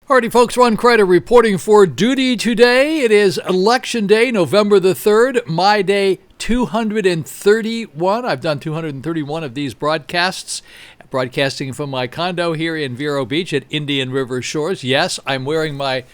Alrighty, folks, Ron Crider reporting for duty today. It is Election Day, November the 3rd, my day 231. I've done 231 of these broadcasts, broadcasting from my condo here in Vero Beach at Indian River Shores. Yes, I'm wearing my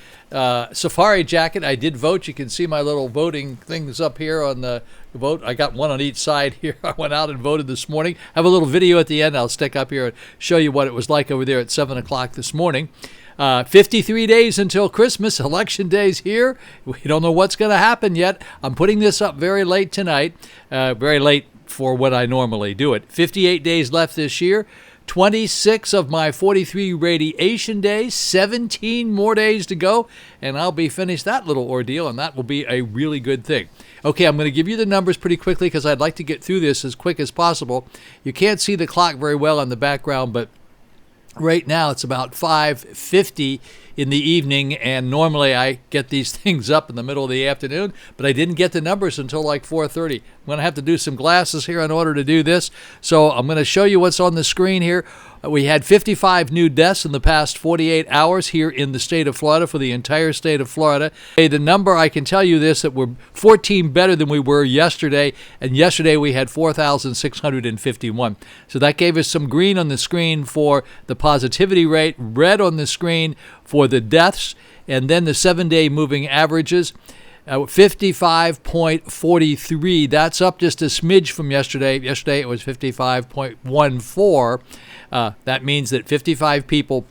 safari jacket. I did vote. You can see my little voting things up here on the vote. I got one on each side here. I went out and voted this morning. I have a little video at the end I'll stick up here and show you what it was like over there at 7 o'clock this morning. 53 days until Christmas. Election day's here. We don't know what's going to happen yet. I'm putting this up very late tonight, very late for what I normally do it. 58 days left this year. 26 of my 43 radiation days, 17 more days to go, and I'll be finished that little ordeal, and that will be a really good thing. Okay, I'm going to give you the numbers pretty quickly because I'd like to get through this as quick as possible. You can't see the clock very well in the background, but right now it's about 5:50 in the evening, and normally I get these things up in the middle of the afternoon, but I didn't get the numbers until like 4:30. I'm going to have to do some glasses here in order to do this, so I'm going to show you what's on the screen here. We had 55 new deaths in the past 48 hours here in the state of Florida, for the entire state of Florida. Hey, the number, I can tell you this, that we're 14 better than we were yesterday, and yesterday we had 4,651. So that gave us some green on the screen for the positivity rate, red on the screen for the deaths, and then the 7-day moving averages. 55.43. That's up just a smidge from yesterday. Yesterday it was 55.14. That means that 55 people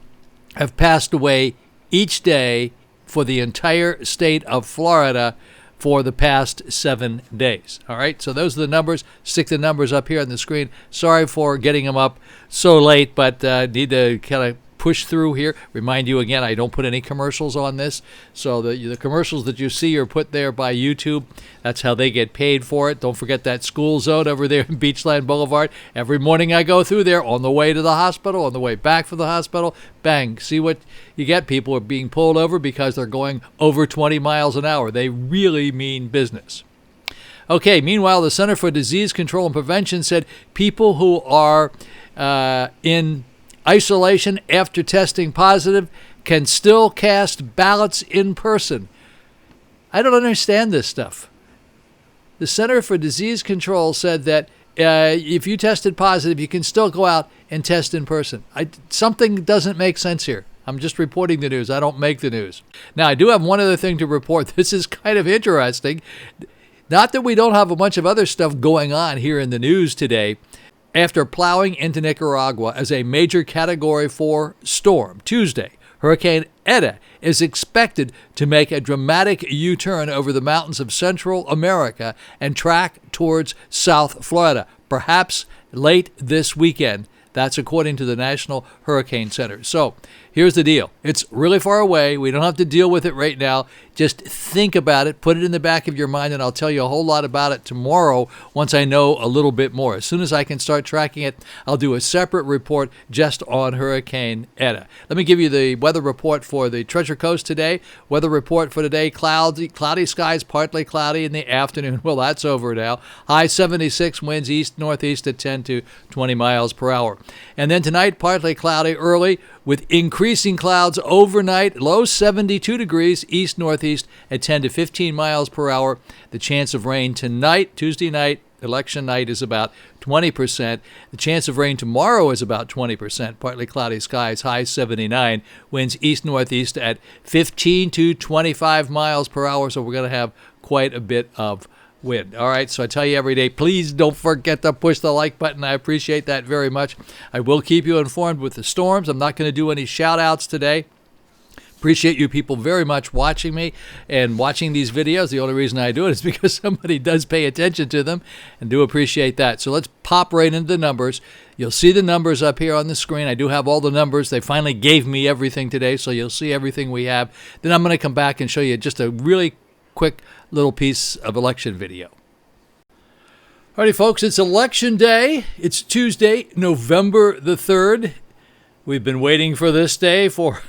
have passed away each day for the entire state of Florida for the past 7 days. All right, so those are the numbers. Stick the numbers up here on the screen. Sorry for getting them up so late, but need to kind of push through here. Remind you again, I don't put any commercials on this, so the commercials that you see are put there by YouTube. That's how they get paid for it. Don't forget that school zone over there in Beachland Boulevard. Every morning I go through there on the way to the hospital, on the way back from the hospital. Bang, see what you get. People are being pulled over because they're going over 20 miles an hour. They really mean business. Okay, meanwhile, the Center for Disease Control and Prevention said people who are in isolation after testing positive can still cast ballots in person. I don't understand this stuff. The Center for Disease Control said that if you tested positive, you can still go out and test in person. Something doesn't make sense here. I'm just reporting the news. I don't make the news. Now, I do have one other thing to report. This is kind of interesting. Not that we don't have a bunch of other stuff going on here in the news today. After plowing into Nicaragua as a major Category 4 storm Tuesday, Hurricane Eta is expected to make a dramatic U-turn over the mountains of Central America and track towards South Florida, perhaps late this weekend. That's according to the National Hurricane Center. So here's the deal. It's really far away. We don't have to deal with it right now. Just think about it. Put it in the back of your mind, and I'll tell you a whole lot about it tomorrow once I know a little bit more. As soon as I can start tracking it, I'll do a separate report just on Hurricane Eta. Let me give you the weather report for the Treasure Coast today. Weather report for today, cloudy skies, partly cloudy in the afternoon. Well, that's over now. High 76, winds east-northeast at 10 to 20 miles per hour. And then tonight, partly cloudy early with increasing clouds overnight, low 72 degrees east-northeast at 10 to 15 miles per hour. The chance of rain tonight, Tuesday night, election night, is about 20%. The chance of rain tomorrow is about 20%. Partly cloudy skies, high 79. Winds east-northeast at 15 to 25 miles per hour, so we're going to have quite a bit of wind. All right, so I tell you every day, please don't forget to push the like button. I appreciate that very much. I will keep you informed with the storms. I'm not going to do any shout-outs today. Appreciate you people very much watching me and watching these videos. The only reason I do it is because somebody does pay attention to them, and do appreciate that. So let's pop right into the numbers. You'll see the numbers up here on the screen. I do have all the numbers. They finally gave me everything today, so you'll see everything we have. Then I'm going to come back and show you just a really quick little piece of election video. Alrighty, folks, it's election day. It's Tuesday, November the 3rd. We've been waiting for this day for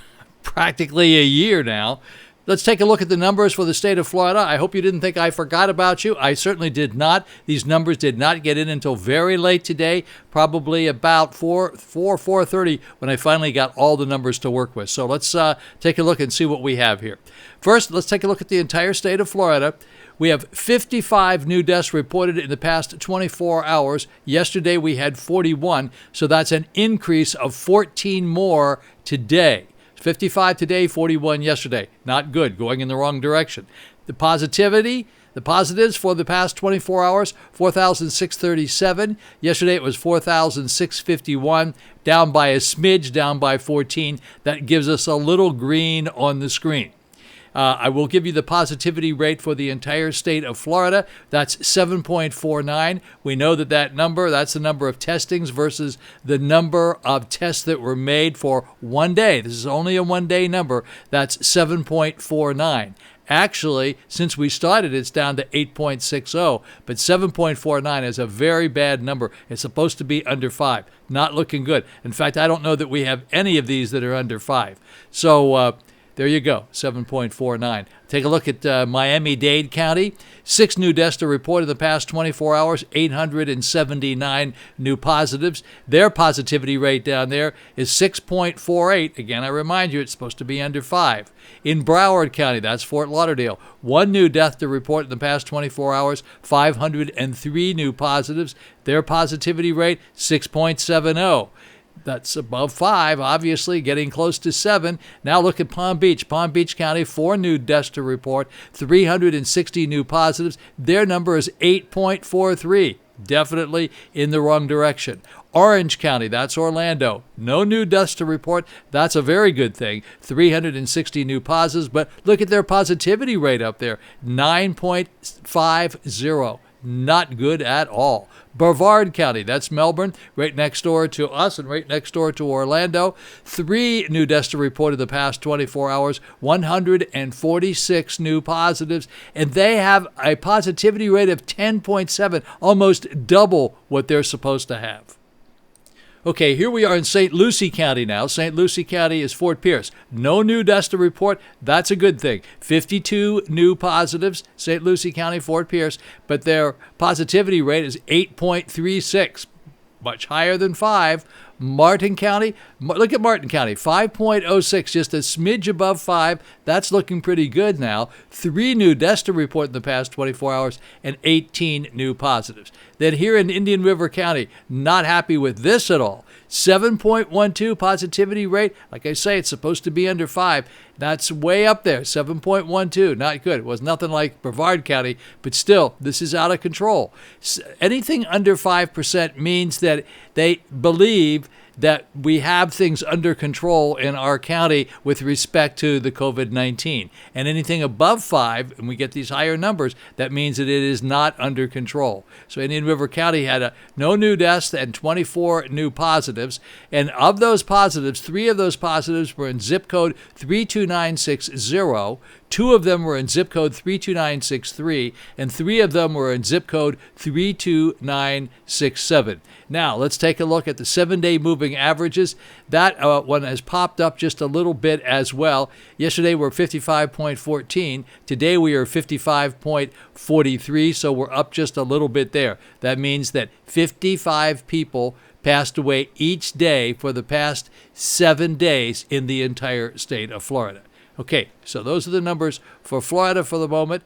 practically a year now. Let's take a look at the numbers for the state of Florida. I hope you didn't think I forgot about you. I certainly did not. These numbers did not get in until very late today, probably about 4:30 when I finally got all the numbers to work with. So let's take a look and see what we have here. First, let's take a look at the entire state of Florida. We have 55 new deaths reported in the past 24 hours. Yesterday we had 41, so that's an increase of 14 more today. 55 today, 41 yesterday. Not good, going in the wrong direction. The positives for the past 24 hours, 4,637. Yesterday it was 4,651, down by a smidge, down by 14. That gives us a little green on the screen. I will give you the positivity rate for the entire state of Florida. That's 7.49. We know that number, that's the number of testings versus the number of tests that were made for one day. This is only a one-day number. That's 7.49. Actually, since we started, it's down to 8.60, but 7.49 is a very bad number. It's supposed to be under 5. Not looking good. In fact, I don't know that we have any of these that are under 5. So, there you go, 7.49. Take a look at Miami-Dade County. 6 new deaths are reported in the past 24 hours, 879 new positives. Their positivity rate down there is 6.48. Again, I remind you, it's supposed to be under 5. In Broward County, that's Fort Lauderdale, 1 new death to report in the past 24 hours, 503 new positives. Their positivity rate, 6.70. That's above 5, obviously, getting close to 7. Now look at Palm Beach. Palm Beach County, 4 new deaths to report, 360 new positives. Their number is 8.43. Definitely in the wrong direction. Orange County, that's Orlando. No new deaths to report. That's a very good thing. 360 new positives, but look at their positivity rate up there, 9.50. Not good at all. Brevard County, that's Melbourne, right next door to us and right next door to Orlando. 3 new deaths to report in the past 24 hours, 146 new positives, and they have a positivity rate of 10.7, almost double what they're supposed to have. Okay, here we are in St. Lucie County now. St. Lucie County is Fort Pierce. No new deaths to report. That's a good thing. 52 new positives, St. Lucie County, Fort Pierce, but their positivity rate is 8.36, much higher than 5. Martin County, look at Martin County, 5.06, just a smidge above 5. That's looking pretty good now. 3 new deaths to report in the past 24 hours and 18 new positives. Then here in Indian River County, not happy with this at all. 7.12 positivity rate. Like I say, it's supposed to be under 5. That's way up there, 7.12. Not good. It was nothing like Brevard County, but still, this is out of control. Anything under 5% means that they believe that we have things under control in our county with respect to the COVID-19. And anything above 5, and we get these higher numbers, that means that it is not under control. So Indian River County had no new deaths and 24 new positives. And of those positives, 3 of those positives were in zip code 32960. 2 of them were in zip code 32963, and 3 of them were in zip code 32967. Now, let's take a look at the 7-day moving averages. That one has popped up just a little bit as well. Yesterday, we're 55.14. Today, we are 55.43, so we're up just a little bit there. That means that 55 people passed away each day for the past 7 days in the entire state of Florida. Okay, so those are the numbers for Florida for the moment.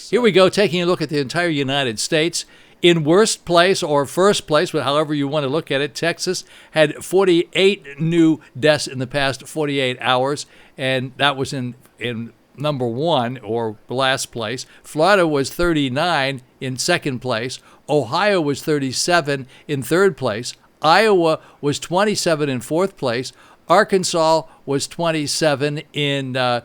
Here we go, taking a look at the entire United States. In worst place or first place, however you want to look at it, Texas had 48 new deaths in the past 48 hours, and that was in number 1 or last place. Florida was 39 in second place. Ohio was 37 in third place. Iowa was 27 in fourth place. Arkansas was 27 in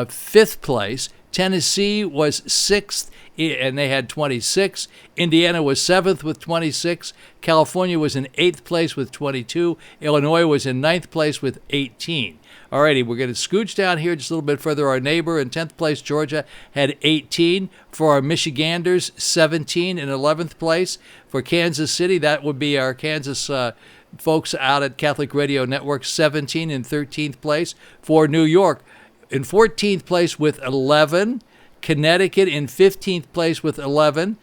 fifth place. Tennessee was 6th, and they had 26. Indiana was 7th with 26. California was in 8th place with 22. Illinois was in 9th place with 18. Alrighty, we're going to scooch down here just a little bit further. Our neighbor in 10th place, Georgia, had 18. For our Michiganders, 17 in 11th place. For Kansas City, that would be our Kansas folks out at Catholic Radio Network, 17 in 13th place. For New York, in 14th place with 11. Connecticut in 15th place with 11.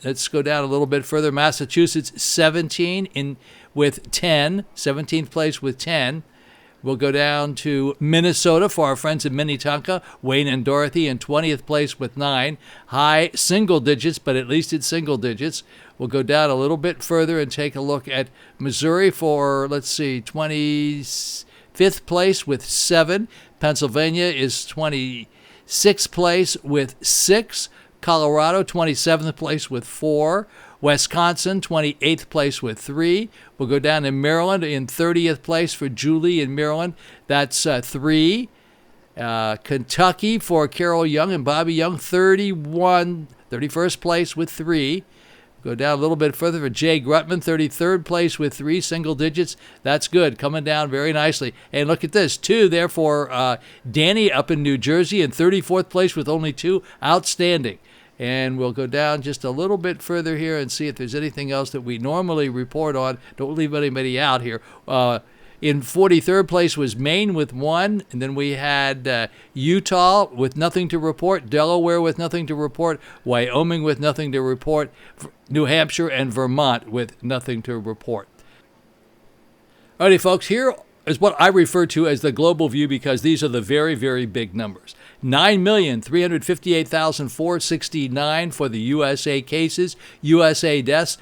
Let's go down a little bit further. Massachusetts 17 with 10. 17th place with 10. We'll go down to Minnesota for our friends in Minnetonka, Wayne and Dorothy in 20th place with 9. High single digits, but at least it's single digits. We'll go down a little bit further and take a look at Missouri for, 25th place with 7. Pennsylvania is 26th place with 6. Colorado, 27th place with 4. Wisconsin, 28th place with 3. We'll go down to Maryland in 30th place for Julie in Maryland. That's 3. Kentucky for Carol Young and Bobby Young, 31st place with 3. Go down a little bit further for Jay Grutman, 33rd place with 3 single digits. That's good, coming down very nicely. And look at this, 2 there for Danny up in New Jersey in 34th place with only 2. Outstanding. And we'll go down just a little bit further here and see if there's anything else that we normally report on. Don't leave anybody out here. In 43rd place was Maine with 1. And then we had Utah with nothing to report, Delaware with nothing to report, Wyoming with nothing to report, New Hampshire and Vermont with nothing to report. Alrighty, folks, here is what I refer to as the global view because these are the very, very big numbers. 9,358,469 for the USA cases, USA deaths,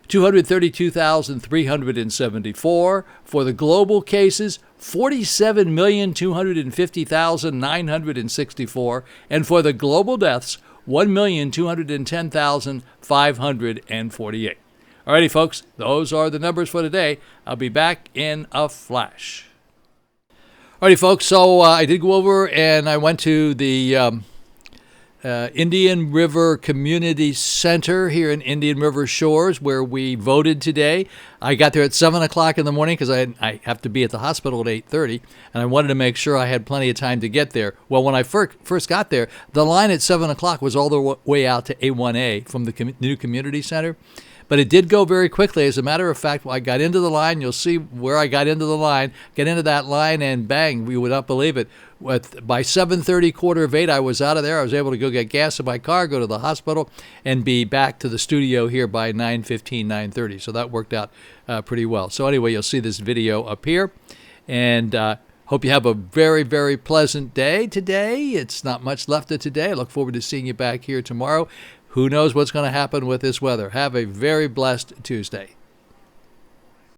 232,374. For the global cases, 47,250,964. And for the global deaths, 1,210,548. Alrighty, folks, those are the numbers for today. I'll be back in a flash. Alrighty, folks, so I did go over and I went to the Indian River Community Center here in Indian River Shores where we voted today. I got there at 7 o'clock in the morning because I have to be at the hospital at 8:30, and I wanted to make sure I had plenty of time to get there. Well, when I first got there, the line at 7 o'clock was all the way out to A1A from the new community center. But it did go very quickly. As a matter of fact, I got into the line. You'll see where I got into the line. Get into that line, and bang, you would not believe it. By 7:30, quarter of 8, I was out of there. I was able to go get gas in my car, go to the hospital, and be back to the studio here by 9:15, 9:30. So that worked out pretty well. So anyway, you'll see this video up here. And hope you have a very, very pleasant day today. It's not much left of today. I look forward to seeing you back here tomorrow. Who knows what's going to happen with this weather? Have a very blessed Tuesday.